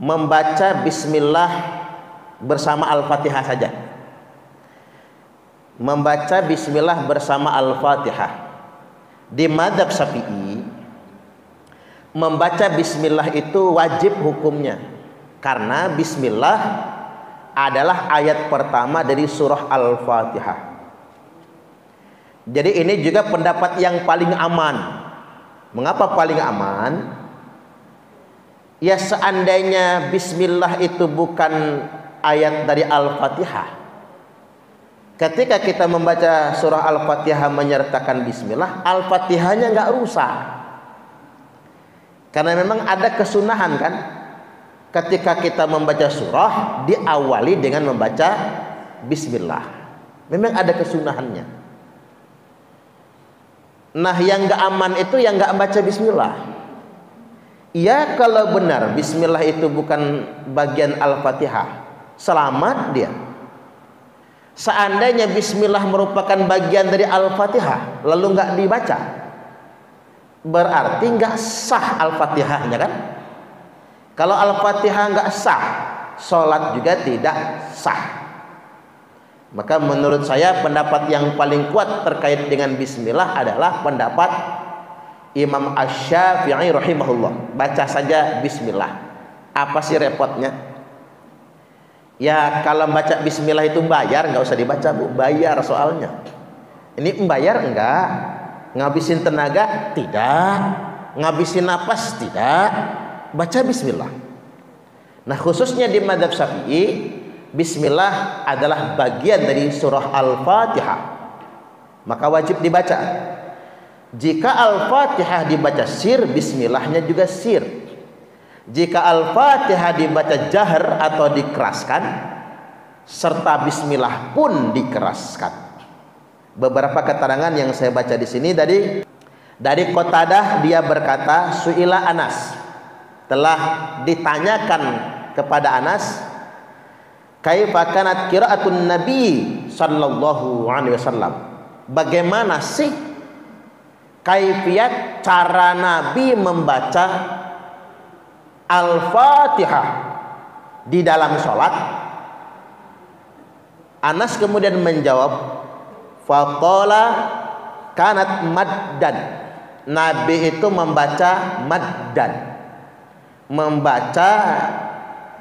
membaca bismillah bersama Al-Fatihah saja. Membaca bismillah bersama Al-Fatihah. Di madzhab Syafi'i, membaca bismillah itu wajib hukumnya, karena bismillah adalah ayat pertama dari surah Al-Fatihah. Jadi ini juga pendapat yang paling aman. Mengapa paling aman? Ya, seandainya bismillah itu bukan ayat dari Al-Fatihah, ketika kita membaca surah Al-Fatihah menyertakan bismillah, Al-Fatihahnya nggak rusak. Karena memang ada kesunahan kan, ketika kita membaca surah diawali dengan membaca bismillah. Memang ada kesunahannya. Nah, yang nggak aman itu yang nggak baca bismillah. Ya, kalau benar bismillah itu bukan bagian Al-Fatihah, selamat dia. Seandainya bismillah merupakan bagian dari Al-Fatihah lalu nggak dibaca, berarti nggak sah Al-Fatihahnya kan? Kalau Al-Fatihah nggak sah, sholat juga tidak sah. Maka menurut saya pendapat yang paling kuat terkait dengan bismillah adalah pendapat Imam Asy-Syafi'i rahimahullah. Baca saja bismillah. Apa sih repotnya? Ya, kalau baca bismillah itu bayar, nggak usah dibaca Bu, bayar soalnya. Ini membayar enggak? Ngabisin tenaga? Tidak. Ngabisin napas? Tidak. Baca bismillah. Nah, khususnya di madzhab Syafi'i, bismillah adalah bagian dari surah Al-Fatihah, maka wajib dibaca. Jika Al-Fatihah dibaca sir, bismillahnya juga sir. Jika Al-Fatihah dibaca jahar atau dikeraskan, serta bismillah pun dikeraskan. Beberapa keterangan yang saya baca di sini dari Qatadah, dia berkata, Su'ila Anas, telah ditanyakan kepada Anas, kaifa kanat qiraatun Nabi sallallahu alaihi wasallam, bagaimana sih kaifiat cara Nabi membaca Al-Fatihah di dalam sholat? Anas kemudian menjawab, faqala kanat maddan, Nabi itu membaca maddan, membaca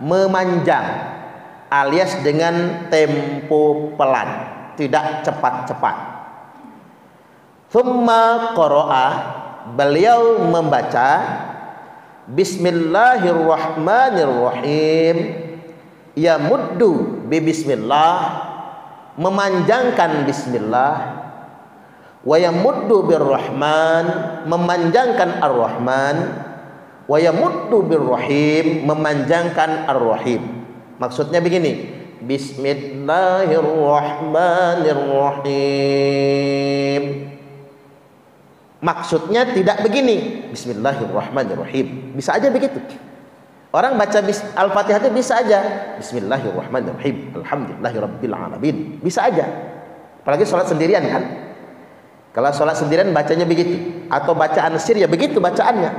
memanjang, alias dengan tempo pelan, tidak cepat-cepat. Thumma qara'a, beliau membaca Bismillahirrahmanirrahim, ya muddu bi bismillah, memanjangkan bismillah, wa yamuddu birrahman, memanjangkan ar-rahman, wa yamuddu birrahim, memanjangkan ar-rahim. Maksudnya begini, Bismillahirrahmanirrahim. Maksudnya tidak begini, Bismillahirrahmanirrahim. Bisa aja begitu. Orang baca Al-Fatihah itu bisa aja, Bismillahirrahmanirrahim, Alhamdulillahirabbil alamin. Bisa aja. Apalagi sholat sendirian kan. Kalau sholat sendirian bacanya begitu, atau bacaan sir ya begitu bacaannya.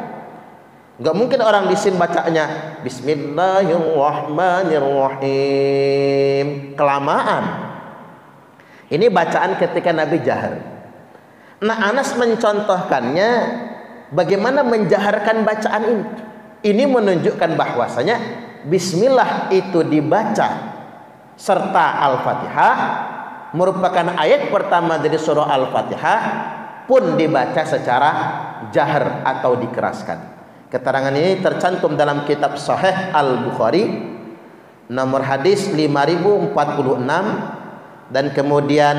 Enggak mungkin orang di sini bacanya Bismillahirrahmanirrahim, kelamaan. Ini bacaan ketika Nabi jahar. Nah, Anas mencontohkannya bagaimana menjaharkan bacaan ini. Ini menunjukkan bahwasanya bismillah itu dibaca serta Al-Fatihah, merupakan ayat pertama dari surah Al-Fatihah, pun dibaca secara jahar atau dikeraskan. Keterangan ini tercantum dalam kitab Sahih Al-Bukhari nomor hadis 5046, dan kemudian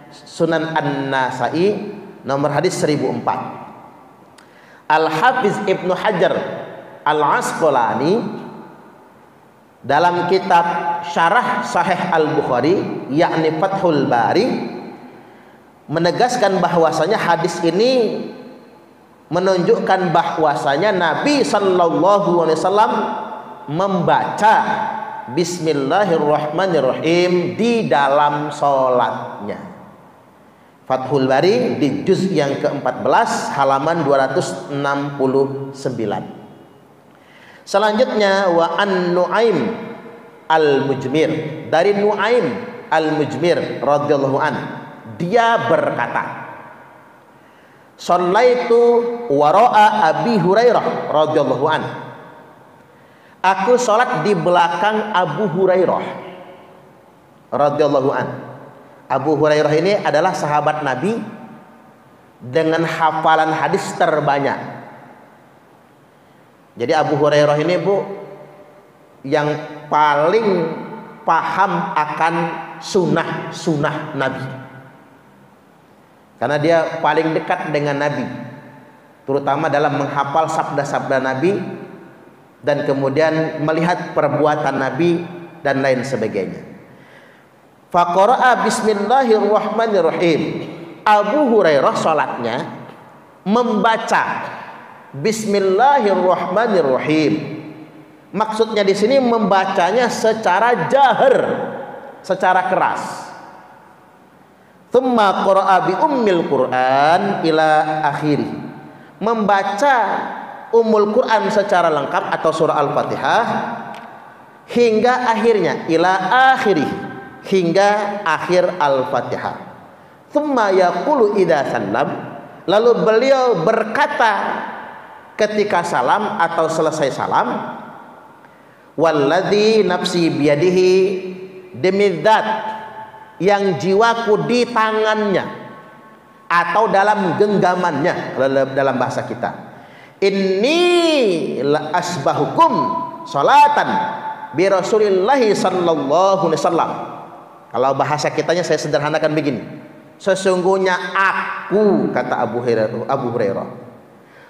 Sunan An-Nasa'i nomor hadis 1004. Al-Hafiz Ibnu Hajar Al-Asqalani dalam kitab Syarah Sahih Al-Bukhari, yakni Fathul Bari, menegaskan bahwasanya hadis ini menunjukkan bahwasanya Nabi sallallahu alaihi wasallam membaca Bismillahirrahmanirrahim di dalam sholatnya. Fathul Bari di juz yang ke-14 halaman 269. Selanjutnya wa an Nu'aim al-Mujmir, dari Nu'aim al-Mujmir radhiyallahu an, dia berkata, shallaitu wara'a Abi Hurairah radhiyallahu an, aku salat di belakang Abu Hurairah radhiyallahu an. Abu Hurairah ini adalah sahabat Nabi dengan hafalan hadis terbanyak. Jadi Abu Hurairah ini, Bu, yang paling paham akan sunnah Nabi, karena dia paling dekat dengan Nabi, terutama dalam menghafal sabda-sabda Nabi dan kemudian melihat perbuatan Nabi dan lain sebagainya. Faqara'a bismillahirrahmanirrahim. Abu Hurairah salatnya membaca Bismillahirrahmanirrahim. Maksudnya di sini membacanya secara jahar, secara keras. Tsumma qara'a bi ummil Qur'an ila akhiri. Membaca Ummul Quran secara lengkap atau surah Al-Fatihah hingga akhirnya, ila akhiri, hingga akhir Al-Fatihah. Tsumma yaqulu idza sallam, lalu beliau berkata ketika salam atau selesai salam, walladzi nafsi biyadihi, demi zat yang jiwaku di tangannya atau dalam genggamannya dalam bahasa kita, inni la asbahukum salatan bi Rasulillahi sallallahu alaihi wasallam. Kalau bahasa kitanya saya sederhanakan begini, sesungguhnya aku, kata Abu Hurairah,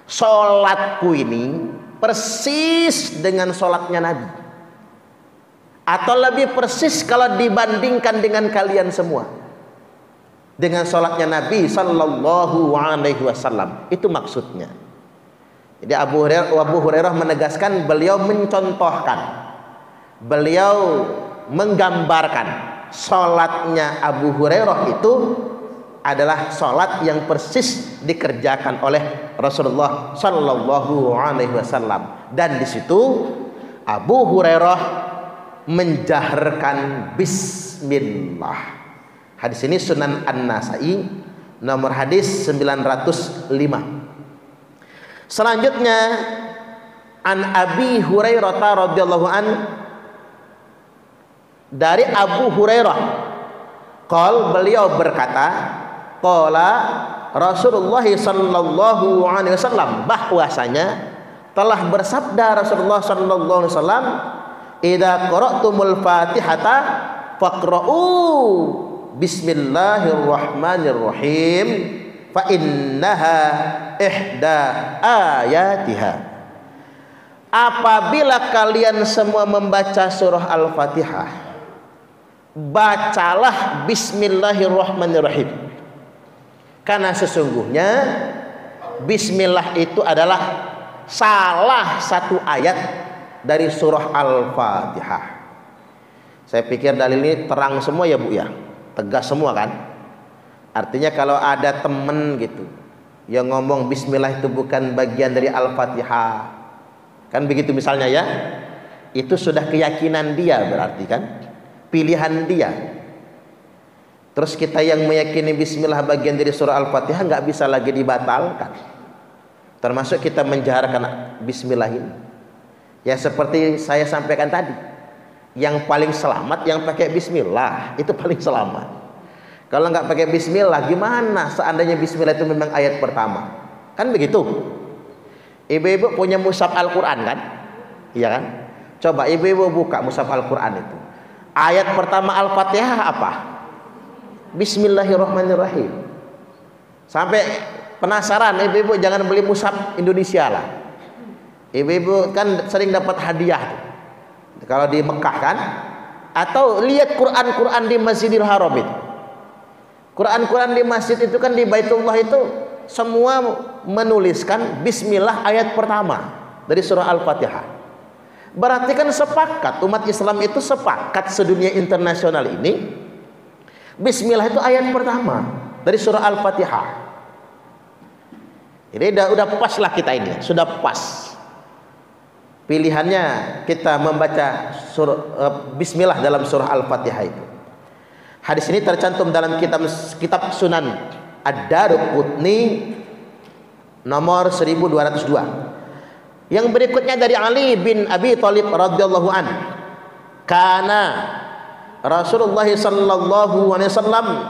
sholatku ini persis dengan sholatnya Nabi, atau lebih persis kalau dibandingkan dengan kalian semua, dengan sholatnya Nabi sallallahu alaihi wasallam. Itu maksudnya. Jadi Abu Hurairah menegaskan, beliau mencontohkan, beliau menggambarkan sholatnya Abu Hurairah itu adalah sholat yang persis dikerjakan oleh Rasulullah Sallallahu Alaihi Wasallam. Dan di situ Abu Hurairah menjaharkan Bismillah. Hadis ini Sunan An-Nasai, nomor hadis 905. Selanjutnya an Abi Hurairah radhiyallahu an, dari Abu Hurairah, qol, beliau berkata, qala Rasulullah sallallahu alaihi wasallam, bahwasanya telah bersabda Rasulullah sallallahu alaihi wasallam, idza qara'tumul Fatihata faqra'u bismillahirrahmanirrahim fa innaha ihda ayatiha. Apabila kalian semua membaca surah Al-Fatihah, bacalah bismillahirrahmanirrahim, karena sesungguhnya bismillah itu adalah salah satu ayat dari surah Al-Fatihah. Saya pikir dalil ini terang semua ya, Bu, ya, tegas semua kan. Artinya kalau ada temen gitu yang ngomong bismillah itu bukan bagian dari Al-Fatihah, kan begitu misalnya ya, itu sudah keyakinan dia, berarti kan pilihan dia. Terus kita yang meyakini bismillah bagian dari surah Al-Fatihah nggak bisa lagi dibatalkan, termasuk kita menjaharkan bismillah ini. Ya seperti saya sampaikan tadi, yang paling selamat yang pakai bismillah, itu paling selamat. Kalau nggak pakai bismillah, gimana seandainya bismillah itu memang ayat pertama? Kan begitu. Ibu-ibu punya mushaf Al-Quran kan? Iya kan? Coba ibu-ibu buka mushaf Al-Quran itu, ayat pertama Al-Fatihah apa? Bismillahirrahmanirrahim. Sampai penasaran, ibu-ibu jangan beli mushaf Indonesia lah. Ibu-ibu kan sering dapat hadiah kalau di Mekah kan, atau lihat Quran di Masjidil Haram itu. Quran di masjid itu kan, di Baitullah itu semua menuliskan bismillah ayat pertama dari surah Al-Fatihah. Berarti kan sepakat, umat Islam itu sepakat sedunia internasional ini, bismillah itu ayat pertama dari surah Al-Fatihah. Ini udah pas lah kita ini, sudah pas. pilihannya kita membaca bismillah dalam surah Al-Fatihah itu. Hadis ini tercantum dalam kitab Sunan Ad-Daruqutni nomor 1202. Yang berikutnya dari Ali bin Abi Thalib radhiyallahu an. Kana Rasulullah sallallahu alaihi wasallam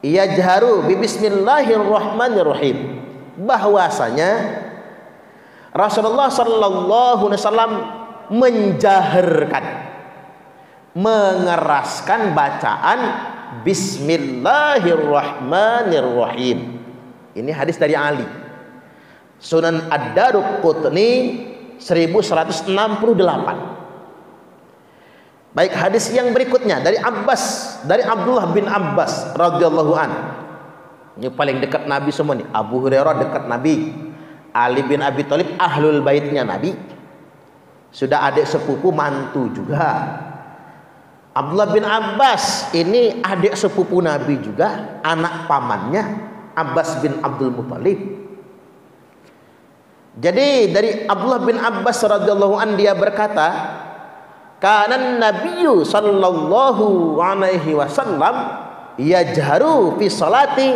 yajharu bi bismillahirrahmanirrahim. Bahwasanya Rasulullah sallallahu alaihi wasallam menjaharkan, mengeraskan bacaan bismillahirrahmanirrahim. Ini hadis dari Ali. Sunan Ad-Daruqutni 1168. Baik, hadis yang berikutnya dari Abdullah bin Abbas radhiyallahu an. Ini paling dekat Nabi semua nih. Abu Hurairah dekat Nabi. Ali bin Abi Thalib ahlul baitnya Nabi. Sudah adik sepupu mantu juga. Abdullah bin Abbas ini adik sepupu Nabi juga, anak pamannya Abbas bin Abdul Muthalib. Jadi dari Abdullah bin Abbas radhiyallahu an dia berkata, kana Nabiyyu sallallahu alaihi wasallam yajharu fi salati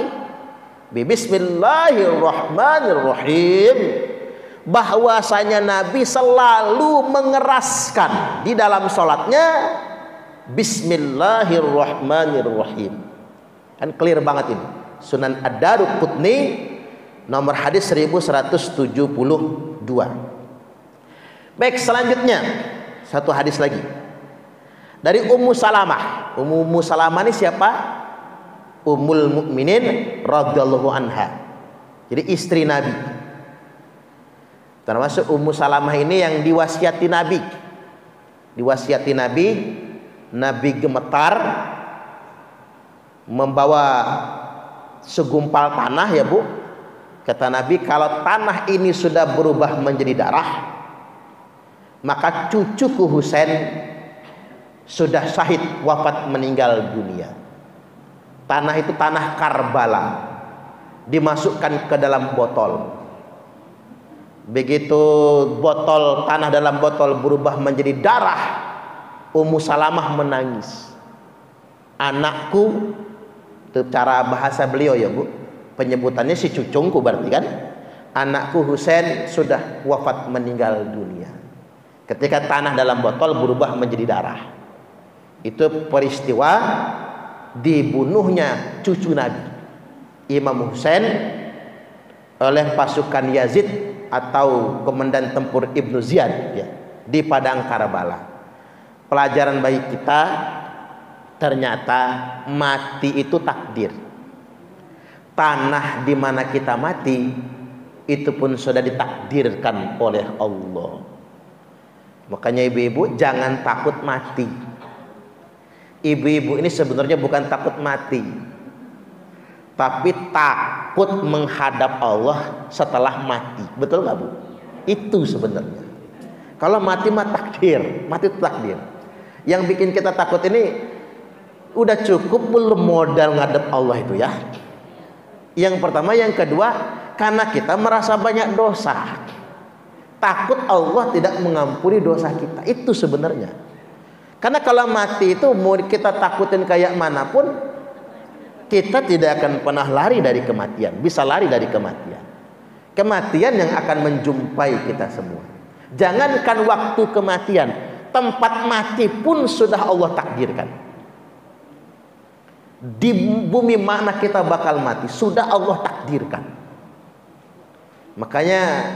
bi bismillahirrahmanirrahim. Bahwasanya Nabi selalu mengeraskan di dalam salatnya bismillahirrahmanirrahim. Kan clear banget ini. Sunan Ad-Daruqutni nomor hadis 1172. Baik, selanjutnya satu hadis lagi dari Ummu Salamah. Ummu Salamah ini siapa? Ummul Mukminin radhiyallahu anha. Jadi istri Nabi. Termasuk Ummu Salamah ini yang diwasiati Nabi. Diwasiati Nabi, Nabi gemetar membawa segumpal tanah ya Bu. Kata Nabi, kalau tanah ini sudah berubah menjadi darah, maka cucuku Husain sudah syahid, wafat, meninggal dunia. Tanah itu tanah Karbala, dimasukkan ke dalam botol. Begitu botol, tanah dalam botol berubah menjadi darah, Ummu Salamah menangis. Anakku, itu cara bahasa beliau ya Bu, penyebutannya si cucungku berarti kan. Anakku Husain sudah wafat, meninggal dunia ketika tanah dalam botol berubah menjadi darah. Itu peristiwa dibunuhnya cucu Nabi Imam Husain oleh pasukan Yazid atau komandan tempur Ibnu Ziyad ya, di padang Karbala. Pelajaran bagi kita, ternyata mati itu takdir. Tanah di mana kita mati itu pun sudah ditakdirkan oleh Allah. Makanya ibu-ibu jangan takut mati. Ibu-ibu ini sebenarnya bukan takut mati, tapi takut menghadap Allah setelah mati. Betul nggak Bu? Itu sebenarnya. Kalau mati mah takdir, mati itu takdir. Yang bikin kita takut ini udah cukup belum modal ngadep Allah itu ya. Yang pertama, yang kedua, karena kita merasa banyak dosa. Takut Allah tidak mengampuni dosa kita. Itu sebenarnya. Karena kalau mati itu mau kita takutin kayak manapun, kita tidak akan pernah lari dari kematian. Bisa lari dari kematian. Kematian yang akan menjumpai kita semua. Jangankan waktu kematian, tempat mati pun sudah Allah takdirkan. Di bumi mana kita bakal mati sudah Allah takdirkan. Makanya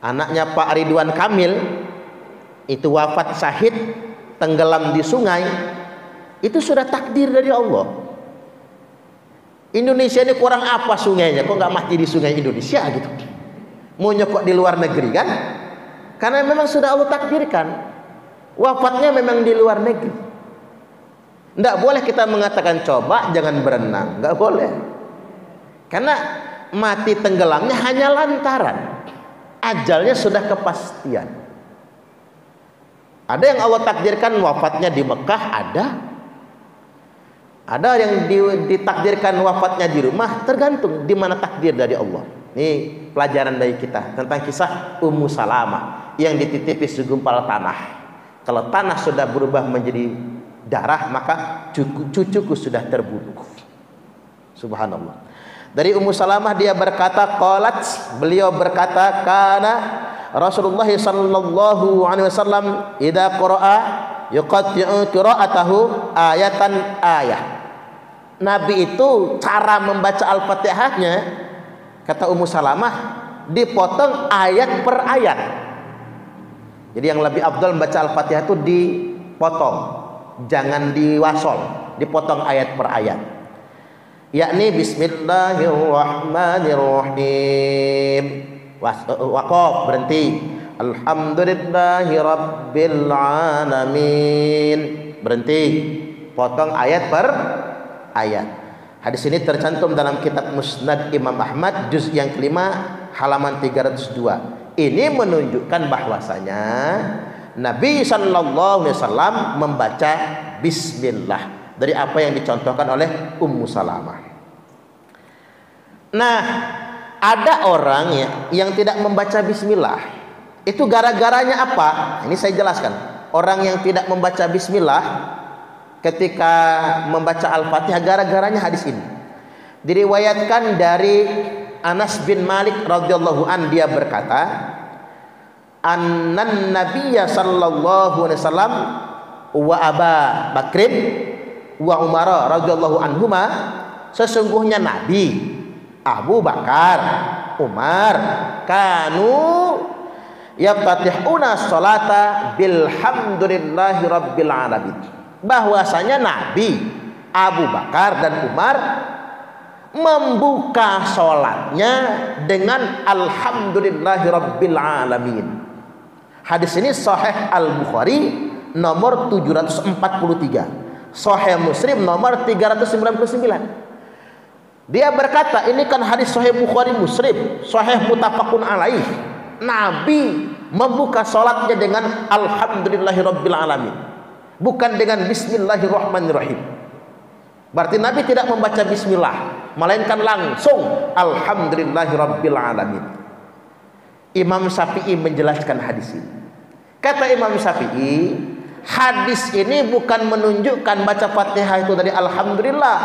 anaknya Pak Ridwan Kamil itu wafat syahid, tenggelam di sungai, itu sudah takdir dari Allah. Indonesia ini kurang apa sungainya, kok nggak mati di sungai Indonesia gitu? Mau nyokok di luar negeri kan? Karena memang sudah Allah takdirkan. Wafatnya memang di luar negeri. Nggak boleh kita mengatakan coba jangan berenang, nggak boleh. Karena mati tenggelamnya hanya lantaran ajalnya sudah kepastian. Ada yang Allah takdirkan wafatnya di Mekah, ada yang ditakdirkan wafatnya di rumah, tergantung di mana takdir dari Allah. Ini pelajaran bagi kita tentang kisah Ummu Salamah yang dititipi segumpal tanah. Kalau tanah sudah berubah menjadi darah, maka cucuku sudah terbunuh. Subhanallah. Dari Ummu Salamah dia berkata, qalat, beliau berkata, kana Rasulullah sallallahu alaihi wasallam idza qara'a yuqatti'u qira'atahu ayatan ayah. Nabi itu cara membaca Al-Fatihahnya, kata Ummu Salamah, dipotong ayat per ayat. Jadi yang lebih afdal membaca Al-Fatihah itu dipotong, jangan diwasol, dipotong ayat per ayat. Yakni bismillahirrahmanirrahim. Waqaf, berhenti. Alhamdulillahi rabbil alamin, berhenti. Potong ayat per ayat. Hadis ini tercantum dalam kitab Musnad Imam Ahmad juz yang kelima halaman 302. Ini menunjukkan bahwasanya Nabi sallallahu alaihi wasallam membaca bismillah dari apa yang dicontohkan oleh Ummu Salamah. Nah, ada orang yang tidak membaca bismillah. Itu gara-garanya apa? Ini saya jelaskan. Orang yang tidak membaca bismillah ketika membaca Al-Fatihah, gara-garanya hadis ini. Diriwayatkan dari Anas bin Malik radhiyallahu an, dia berkata, annan nabiyya sallallahu alaihi wasallam wa Aba Bakrin wa Umar radhiyallahu anhuma, sesungguhnya Nabi, Abu Bakar, Umar, kanu yafatihuna sholata bilhamdulillahi rabbil alamin. Bahwasanya Nabi, Abu Bakar dan Umar membuka sholatnya dengan alhamdulillahi rabbil alamin. Hadis ini Sahih Al-Bukhari nomor 743, Sahih Muslim nomor 399. Dia berkata, ini kan hadis Sahih Bukhari Muslim, Sahih muttafaqun alaih. Nabi membuka sholatnya dengan alhamdulillahirabbil alamin, bukan dengan bismillahirrahmanirrahim. Berarti Nabi tidak membaca bismillah, melainkan langsung alhamdulillahirabbil alamin. Imam Syafi'i menjelaskan hadis ini. Kata Imam Syafi'i, hadis ini bukan menunjukkan baca Fatihah itu dari alhamdulillah,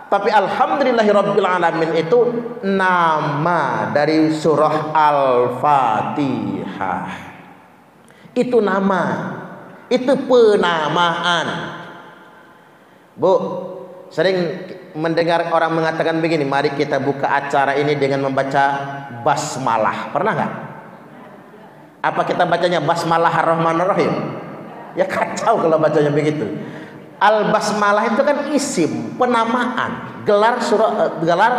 tapi alhamdulillahirabbil alamin itu nama dari surah Al-Fatihah. Itu nama, itu penamaan. Bu, sering mendengar orang mengatakan begini, mari kita buka acara ini dengan membaca basmalah. Pernah nggak? Apa kita bacanya basmalah ar-Rahmanir Rahim? Ya kacau kalau bacanya begitu. Al-basmalah itu kan isim, penamaan, gelar surah, gelar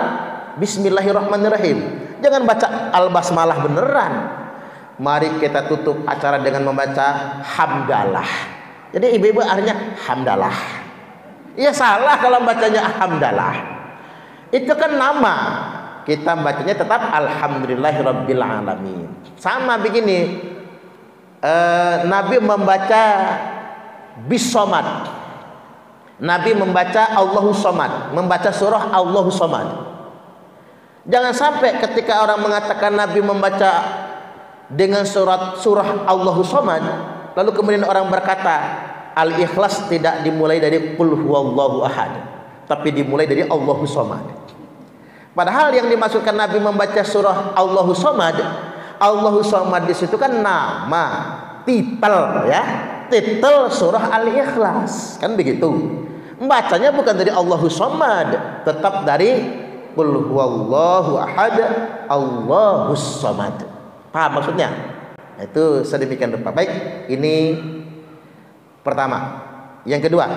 bismillahirrahmanirrahim. Jangan baca al-basmalah beneran. Mari kita tutup acara dengan membaca hamdalah. Jadi ibu-ibu artinya hamdalah. Ya salah kalau bacanya hamdalah. Itu kan nama. Kita bacanya tetap alhamdulillahirabbil alamin. Sama begini, Nabi membaca bis-somad. Nabi membaca Allahus Somad, membaca surah Allahus Somad. Jangan sampai ketika orang mengatakan Nabi membaca dengan surah Allahus Somad, lalu kemudian orang berkata Al-Ikhlas tidak dimulai dari Qul huwallahu ahad, tapi dimulai dari Allahus Somad. Padahal yang dimaksudkan Nabi membaca surah Allahus Somad, Allahus Somad di situ kan nama, titel ya, titel surah Al-Ikhlas, kan begitu. Bacanya bukan dari Allahus Somad, tetap dari Qul huwallahu ahad, Allahus Somad. Paham maksudnya? Itu sedemikian rupa. Baik, ini pertama. Yang kedua,